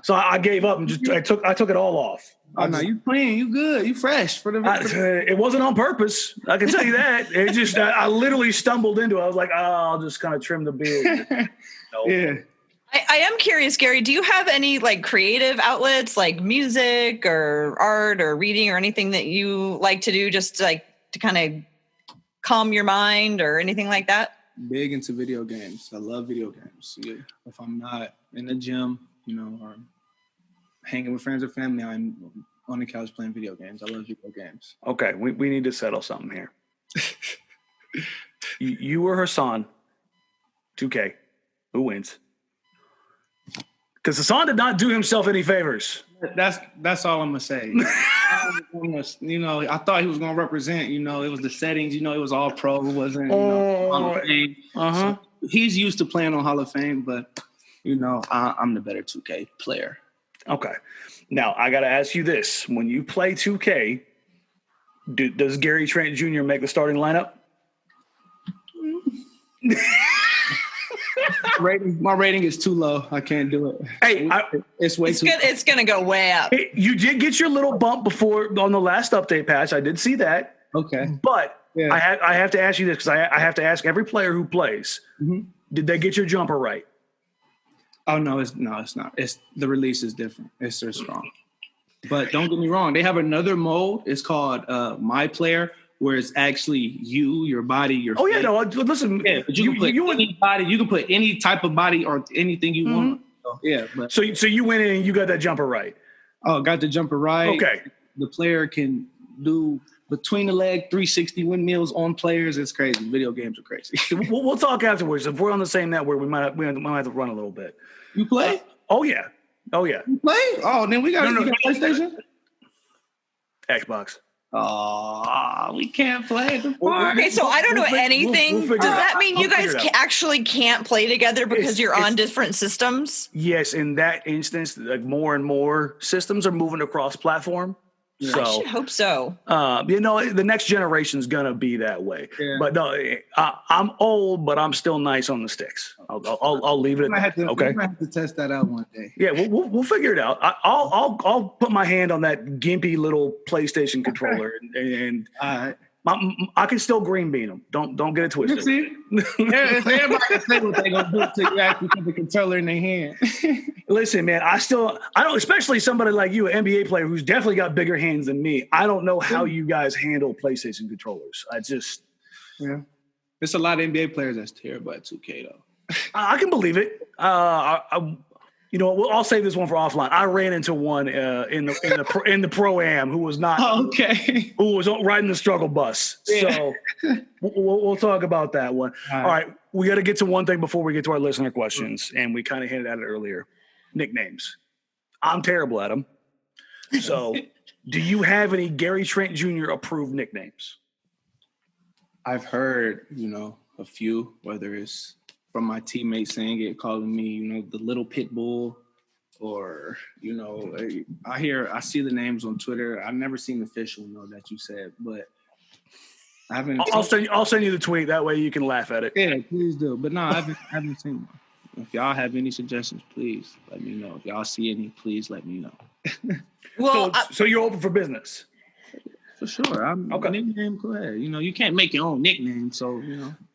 so I gave up and I took it all off. Oh no, you clean, you good, you fresh it wasn't on purpose. I can tell you that. It just I literally stumbled into it. I was like, I'll just kind of trim the beard. No. Yeah. I am curious, Gary, do you have any creative outlets like music or art or reading or anything that you like to do just to kind of calm your mind or anything like that? Big into video games. I love video games. If I'm not in the gym, or hanging with friends or family, I'm on the couch playing video games. I love video games. Okay, we need to settle something here. You or Hassan, 2K, who wins? Because Hassan did not do himself any favors. That's all I'm gonna say. I thought he was gonna represent. It was the settings. It was all pro. It wasn't Hall of Fame. So he's used to playing on Hall of Fame, but I'm the better 2K player. Okay. Now I got to ask you this: when you play 2K, does Gary Trent Jr. make the starting lineup? My rating is too low. I can't do it. Hey, it's way too. It's gonna go way up. You did get your little bump before on the last update patch. I did see that. Okay, but I have to ask you this because I have to ask every player who plays. Mm-hmm. Did they get your jumper right? Oh no, it's not. It's the release is different. It's so strong. But don't get me wrong. They have another mode. It's called My Player, where it's actually your body, your face. Yeah, no, listen. Yeah, but you can put any type of body or anything you want. So, yeah. But, so you went in and you got that jumper right. Oh, got the jumper right. Okay. The player can do between the leg 360 windmills on players. It's crazy. Video games are crazy. We'll talk afterwards. If we're on the same network, we might have to run a little bit. You play? Oh yeah. Oh yeah. Play? Oh, then we got PlayStation. Xbox. Oh, we can't play at the park. Okay, so I don't know anything. Does that mean you guys actually can't play together because you're on different systems? Yes, in that instance, like more and more systems are moving across platform. So, I should hope so. The next generation's gonna be that way. Yeah. But no, I'm old, but I'm still nice on the sticks. I'll leave it at that. Okay, I have to test that out one day. Yeah, we'll figure it out. I'll put my hand on that gimpy little PlayStation controller, and I can still green bean them. Don't get it twisted. You see, everybody can say what they gonna do until you actually put the controller in their hand. Listen, man, I don't, especially somebody like you, an NBA player who's definitely got bigger hands than me. I don't know how you guys handle PlayStation controllers. It's a lot of NBA players that's terrible at 2K though. I can believe it. I'll save this one for offline. I ran into one in the pro-am who was not who was riding the struggle bus. Yeah. So we'll talk about that one. All right, we got to get to one thing before we get to our listener questions, and we kind of hinted at it earlier. Nicknames. I'm terrible at them. So, do you have any Gary Trent Jr. approved nicknames? I've heard, a few, whether it's from my teammates saying it, calling me, the little pit bull, or, I see the names on Twitter. I've never seen the official that you said, but I haven't. I'll send you the tweet. That way you can laugh at it. Yeah, please do. But no, I haven't seen one. If y'all have any suggestions, please let me know. If y'all see any, please let me know. Well, so you're open for business? For sure. I'm okay. Nickname, go ahead. You can't make your own nickname, so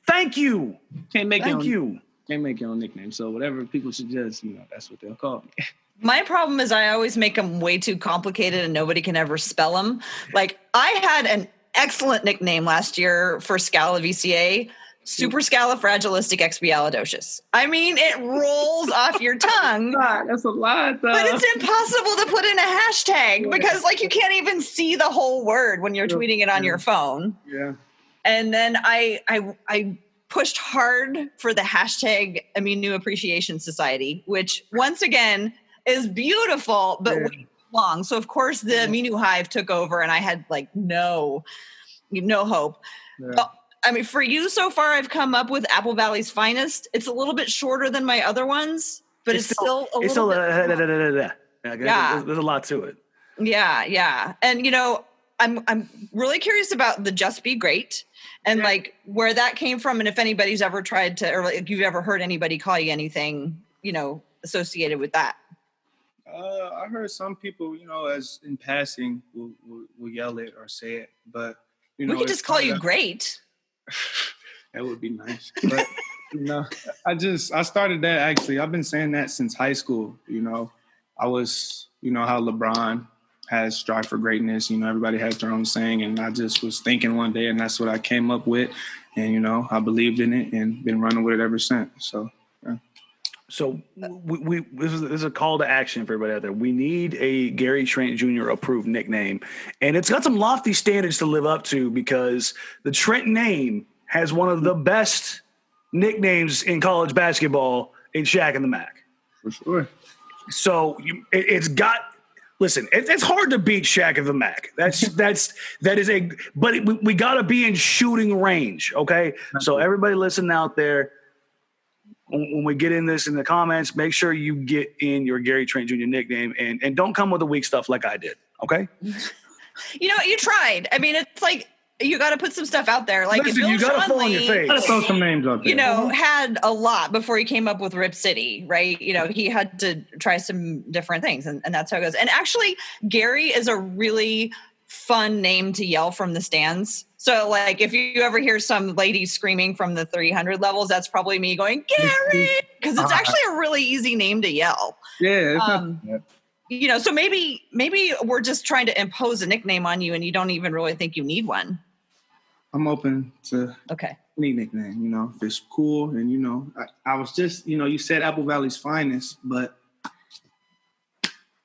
Thank you. Can't make your own nickname. So whatever people suggest, that's what they'll call me. My problem is I always make them way too complicated and nobody can ever spell them. Like I had an excellent nickname last year for Scala VCA, superscalafragilisticexpialidocious. I mean, it rolls off your tongue. That's a lot, though. But it's impossible to put in a hashtag because you can't even see the whole word when you're tweeting it on your phone. Yeah. And then I pushed hard for the hashtag Aminu Appreciation Society, which once again is beautiful, but way too long. So of course the Aminu Hive took over and I had no hope. Yeah. I mean, for you so far, I've come up with Apple Valley's Finest. It's a little bit shorter than my other ones, but it's still a little bit. Yeah. There's a lot to it. Yeah. And, I'm really curious about the Just Be Great and where that came from. And if anybody's ever tried to, or you've ever heard anybody call you anything, associated with that. I heard some people, as in passing will yell it or say it, but we could just call you great. That would be nice. But I started that actually. I've been saying that since high school. I was, how LeBron has strive for greatness. Everybody has their own saying, and I just was thinking one day, and that's what I came up with. And I believed in it and been running with it ever since. So. Yeah. So this is a call to action for everybody out there. We need a Gary Trent Jr. approved nickname, and it's got some lofty standards to live up to because the Trent name has one of the best nicknames in college basketball in Shaq and the Mac. For sure. So it's got. Listen, it's hard to beat Shaq and the Mac. We got to be in shooting range. Okay, so everybody listen out there. When we get in this in the comments, make sure you get in your Gary Trent Jr. nickname and don't come with the weak stuff like I did. Okay. You tried. I mean, it's like you got to put some stuff out there. Like listen, you got to fall on your face. Got to throw some names up there. Had a lot before he came up with Rip City, right? He had to try some different things, and that's how it goes. And actually, Gary is a really fun name to yell from the stands. So, if you ever hear some lady screaming from the 300 levels, that's probably me going, Gary! Because it's actually a really easy name to yell. Yeah. So maybe we're just trying to impose a nickname on you and you don't even really think you need one. I'm open to any nickname, if it's cool. And, I was just, you said Apple Valley's Finest, but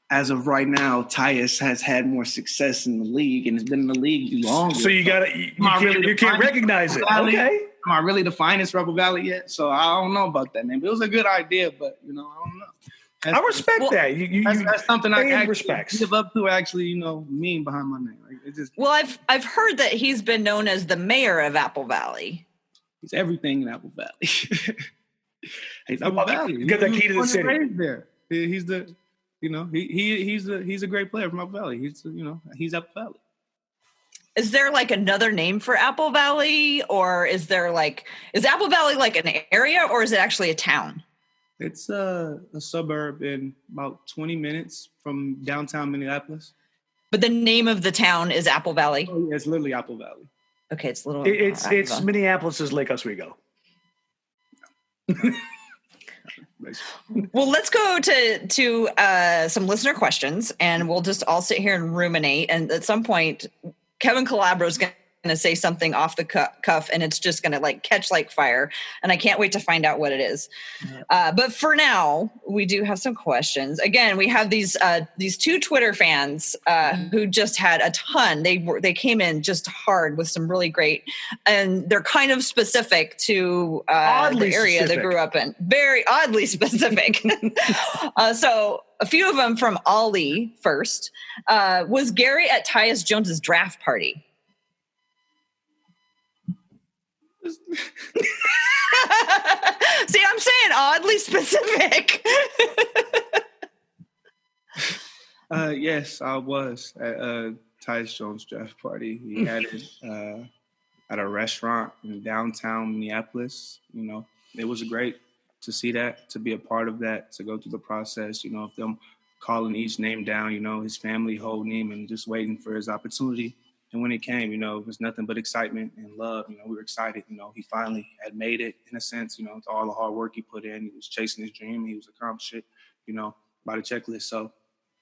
as of right now, Tyus has had more success in the league and has been in the league longer. So you can't recognize it. Valley? Okay. Am I really the finest Rebel Valley yet? So I don't know about that name. It was a good idea, but I don't know. I respect that. That's something I can actually respects. live up to. Actually, mean behind my name. Like, it just. Well, I've heard that he's been known as the mayor of Apple Valley. He's everything in Apple Valley. He's Apple Valley. Get the key to the city. There. He's the, he's a great player from Apple Valley. He's Apple Valley. Is there like another name for Apple Valley, or is Apple Valley like an area, or is it actually a town? It's a suburb in about 20 minutes from downtown Minneapolis. But the name of the town is Apple Valley? Oh, yeah, it's literally Apple Valley. Okay, it's little. It's Minneapolis' Lake Oswego. Well, let's go to some listener questions, and we'll just all sit here and ruminate. And at some point, Kevin Calabro is going to say something off the cuff, and it's just going to like catch like fire. And I can't wait to find out what it is. But for now, we do have some questions. Again, we have these two Twitter fans who just had a ton. They came in just hard with some really great, and they're kind of specific to the area they grew up in. Very oddly specific. So a few of them from Ali first. Was Gary at Tyus Jones's draft party? See, I'm saying oddly specific. Yes, I was at Tyus Jones' draft party. He had it at a restaurant in downtown Minneapolis. It was great to see that, to be a part of that, to go through the process, of them calling each name down, his family holding him and just waiting for his opportunity. And when it came, it was nothing but excitement and love. We were excited. He finally had made it, in a sense, to all the hard work he put in. He was chasing his dream. He was accomplishing it, by the checklist. So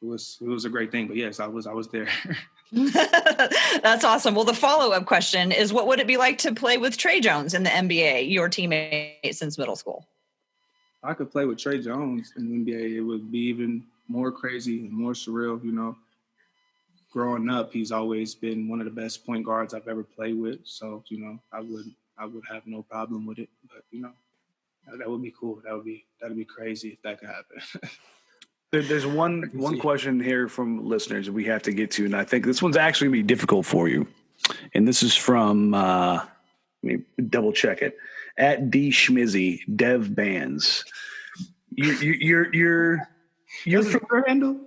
it was a great thing. But yes, I was there. That's awesome. Well, the follow-up question is, what would it be like to play with Trey Jones in the NBA, your teammate since middle school? If I could play with Trey Jones in the NBA, it would be even more crazy and more surreal, Growing up, he's always been one of the best point guards I've ever played with. So, I would have no problem with it. But, that would be cool. That'd be crazy if that could happen. There's one question here from listeners we have to get to, and I think this one's actually going to be difficult for you. And this is from, let me double check it, at D Schmizzy, Dev Bands. You're That's the Twitter handle?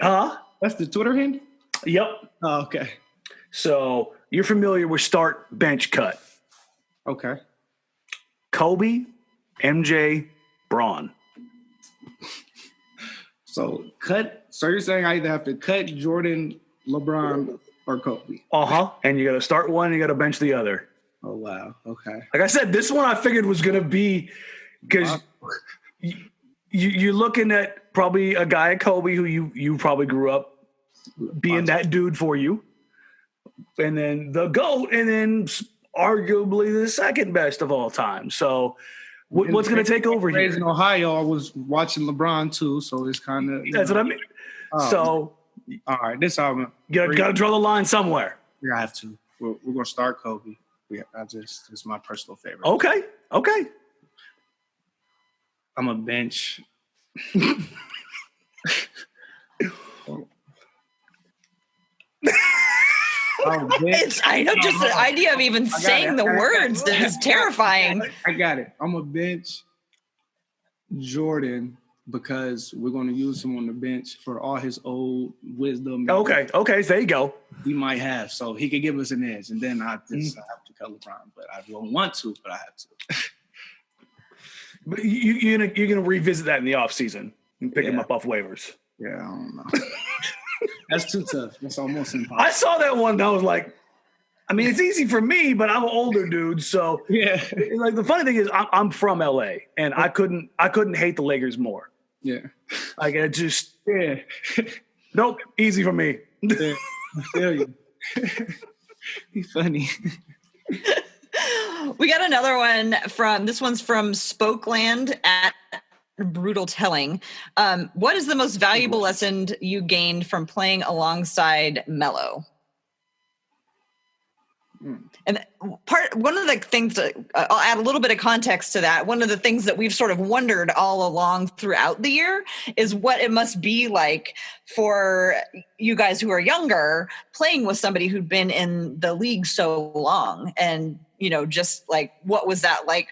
Huh? That's the Twitter handle? Yep. Oh, okay. So you're familiar with start, bench, cut. Okay. Kobe, MJ, Braun. So you're saying I either have to cut Jordan, LeBron, or Kobe? Uh-huh. And you got to start one and you got to bench the other. Oh, wow. Okay. Like I said, this one I figured was going to be because you're looking at probably a guy, Kobe, who you probably grew up being that dude for you, and then the GOAT, and then arguably the second best of all time. So what's going to take over here? In Ohio, I was watching LeBron too, so it's kind of that's what I mean. So all right, this album you got to draw the line somewhere. We have to. We're going to start Kobe. It's my personal favorite. Okay. I'm a bench. I know, just the idea of even saying the words is terrifying. I got it. I'm a bench Jordan because we're going to use him on the bench for all his old wisdom. Okay, there you go. He might have, so he could give us an edge, and then I have to cut LeBron, but I don't want to, but I have to. But you're gonna revisit that in the offseason and pick him up off waivers. Yeah, I don't know. That's too tough. That's almost impossible. I saw that one. And I was like, I mean, it's easy for me, but I'm an older dude. So yeah. Like the funny thing is, I'm from LA, and I couldn't hate the Lakers more. Yeah. Like it just nope, easy for me. Yeah, I feel you. He's funny. We got another one this one's from Spokeland at Brutal Telling. What is the most valuable lesson you gained from playing alongside Melo? And one of the things that I'll add a little bit of context to that. One of the things that we've sort of wondered all along throughout the year is what it must be like for you guys who are younger playing with somebody who'd been in the league so long. And, just like, what was that like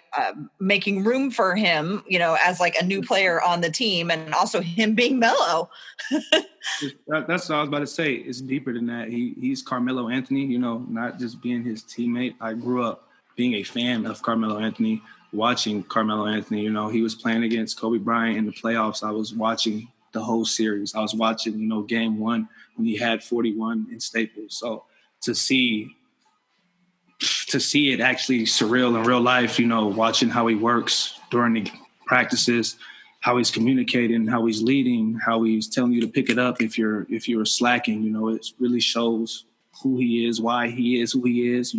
making room for him, as like a new player on the team, and also him being Melo. That's what I was about to say. It's deeper than that. He's Carmelo Anthony, not just being his teammate. I grew up being a fan of Carmelo Anthony, watching Carmelo Anthony. He was playing against Kobe Bryant in the playoffs. I was watching the whole series. I was watching, game one when he had 41 in Staples. So to see it actually surreal in real life, watching how he works during the practices, how he's communicating, how he's leading, how he's telling you to pick it up if you're slacking, it really shows who he is, why he is who he is,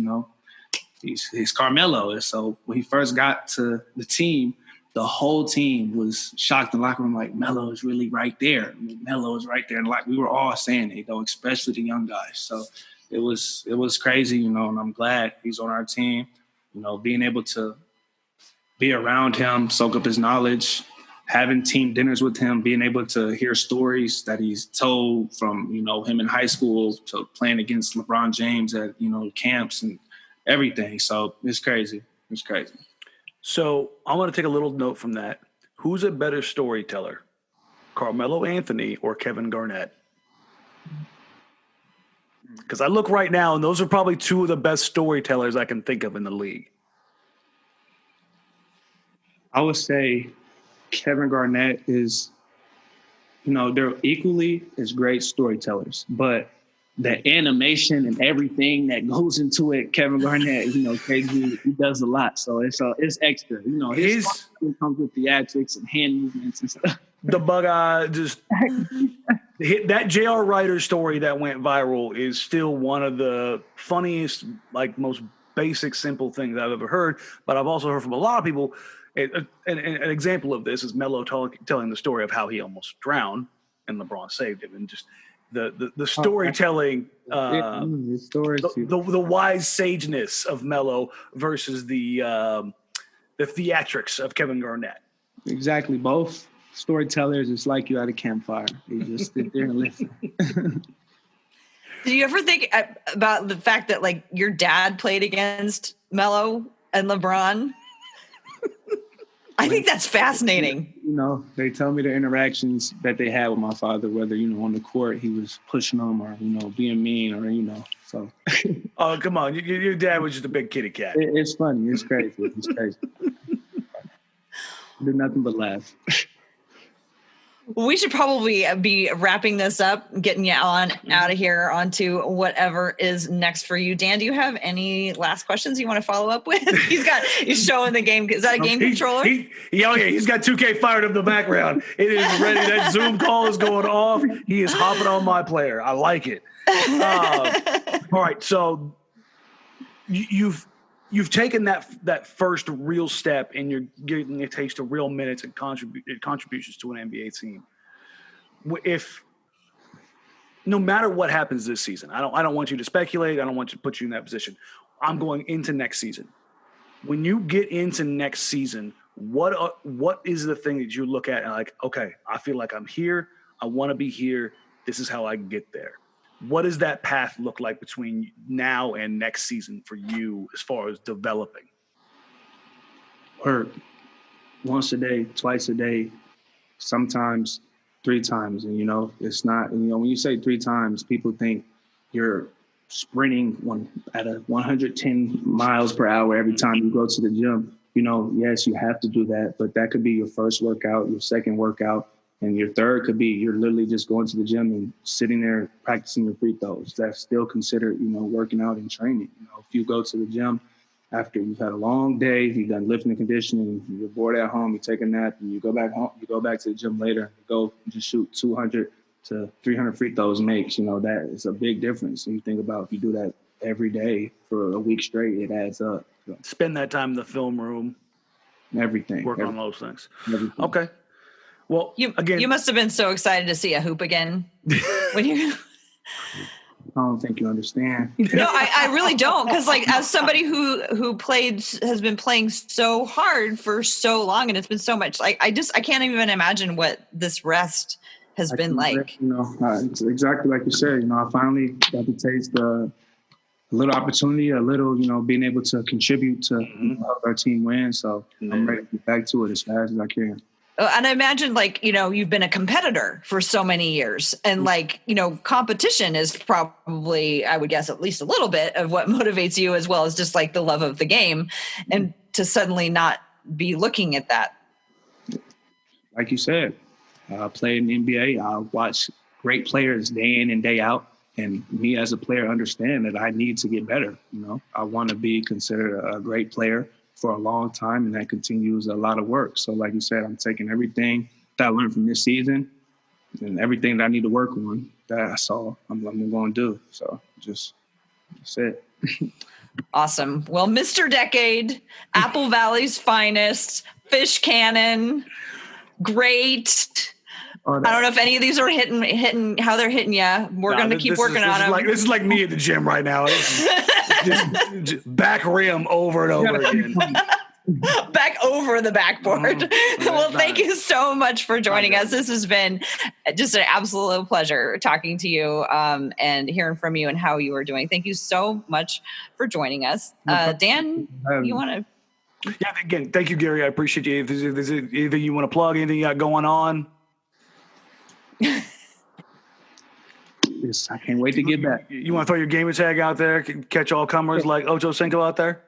he's Carmelo. And so when he first got to the team, the whole team was shocked in the locker room, like, Melo is really right there. Melo is right there. And like we were all saying it, especially the young guys. So it was crazy, and I'm glad he's on our team, being able to be around him, soak up his knowledge, having team dinners with him, being able to hear stories that he's told from, him in high school to playing against LeBron James at, camps and everything. So it's crazy. It's crazy. So I want to take a little note from that. Who's a better storyteller, Carmelo Anthony or Kevin Garnett? Because I look right now, and those are probably two of the best storytellers I can think of in the league. I would say Kevin Garnett is, they're equally as great storytellers, but the animation and everything that goes into it, Kevin Garnett, KG, he does a lot. So it's extra. His comes with theatrics and hand movements and stuff. The bug eye, just that J.R. Ryder story that went viral is still one of the funniest, like most basic, simple things I've ever heard. But I've also heard from a lot of people. An example of this is Melo telling the story of how he almost drowned and LeBron saved him, and just the storytelling, the wise sageness of Melo versus the theatrics of Kevin Garnett. Exactly, both storytellers. It's like you at a campfire. You just sit there and listen. Did you ever think about the fact that like your dad played against Melo and LeBron? I think that's fascinating. They tell me the interactions that they had with my father, whether, on the court, he was pushing them or, being mean or, so. Oh, come on. Your dad was just a big kitty cat. It's funny. It's crazy. It's crazy. Do nothing but laugh. Well, we should probably be wrapping this up, getting you on out of here onto whatever is next for you. Dan, do you have any last questions you want to follow up with? He's showing the game. Is that a game controller? He's got 2K fired up in the background. It is ready. That Zoom call is going off. He is hopping on my player. I like it. All right. So you've taken that first real step, and you're getting a taste of real minutes and contributions to an NBA team. If no matter what happens this season, I don't want you to speculate. I don't want to put you in that position. I'm going into next season. When you get into next season, what is the thing that you look at and like, okay, I feel like I'm here. I want to be here. This is how I get there. What does that path look like between now and next season for you as far as developing? Work once a day, twice a day, sometimes 3 times. And, it's not, when you say 3 times, people think you're sprinting at a 110 miles per hour every time you go to the gym. Yes, you have to do that, but that could be your first workout, your second workout. And your third could be you're literally just going to the gym and sitting there practicing your free throws. That's still considered, working out and training. If you go to the gym after you've had a long day, you've done lifting and conditioning, you're bored at home, you take a nap, and you go back home, you go back to the gym later, you go and just shoot 200 to 300 free throws makes, that is a big difference. And you think about if you do that every day for a week straight, it adds up. So, spend that time in the film room. Everything. Work on those things. Everything. Okay. Well, you must have been so excited to see a hoop again when you. don't think you understand. No, I really don't. Because like as somebody who has been playing so hard for so long, and it's been so much, like I can't even imagine what this rest has been like. It's exactly like you said. I finally got to taste a little opportunity, a little, being able to contribute to help our team win. So I'm ready to get back to it as fast as I can. And I imagine, like, you've been a competitor for so many years, and like, competition is probably, I would guess, at least a little bit of what motivates you, as well as just like the love of the game, and to suddenly not be looking at that. Like you said, I play in the NBA. I watch great players day in and day out. And me as a player understand that I need to get better. I want to be considered a great player for a long time, and that continues a lot of work. So like you said, I'm taking everything that I learned from this season and everything that I need to work on that I saw I'm going to do. So that's it. Awesome. Well, Mr. Decade, Apple Valley's finest, fish cannon, great. I don't know if any of these are hitting how they're hitting you. We're going to keep working on them. This is like me at the gym right now. Just back rim over and over again. Back over the backboard. Well, thank you so much for joining us. This has been just an absolute pleasure talking to you and hearing from you and how you are doing. Thank you so much for joining us. Dan, you want to? Yeah, again, thank you, Gary. I appreciate you. If there's anything you want to plug, anything you got going on? I can't wait to get back. You want to throw your gamer tag out there, catch all comers like Ocho Cinco out there?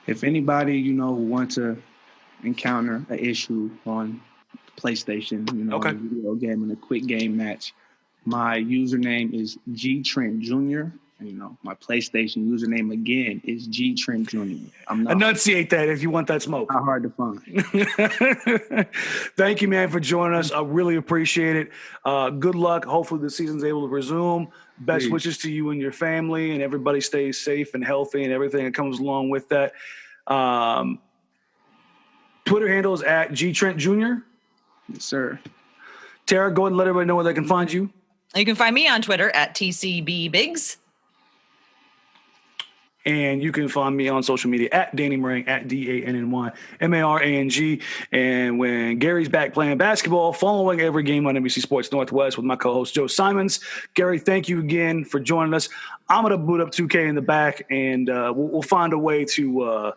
If anybody, who want to encounter an issue on PlayStation, a video game and a quick game match, my username is G Trent Jr. And, my PlayStation username again is G Trent Jr. Enunciate that if you want that smoke. Not hard to find. Thank you, man, for joining us. I really appreciate it. Good luck. Hopefully the season's able to resume. Best wishes to you and your family, and everybody stays safe and healthy and everything that comes along with that. Twitter handle is at G Trent Jr. Yes, sir. Tara, go ahead and let everybody know where they can find you. You can find me on Twitter at TCBBiggs. And you can find me on social media at Danny Marang, at DANNY MARANG. And when Gary's back playing basketball, following every game on NBC Sports Northwest with my co-host Joe Simons. Gary, thank you again for joining us. I'm going to boot up 2K in the back, and we'll find a way to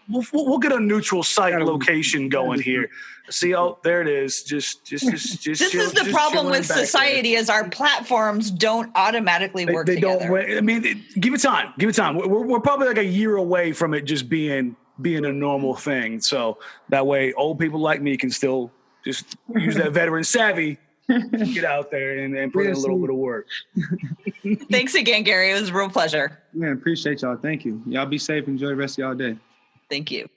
we'll get a neutral site location going here. See, there it is. Just this is the problem with society is our platforms don't automatically work together. I mean, give it time. We're probably like a year away from it just being a normal thing. So that way old people like me can still just use that veteran savvy, get out there and put in a little bit of work. Thanks again, Gary. It was a real pleasure. Man, appreciate y'all. Thank you. Y'all be safe. Enjoy the rest of y'all day. Thank you.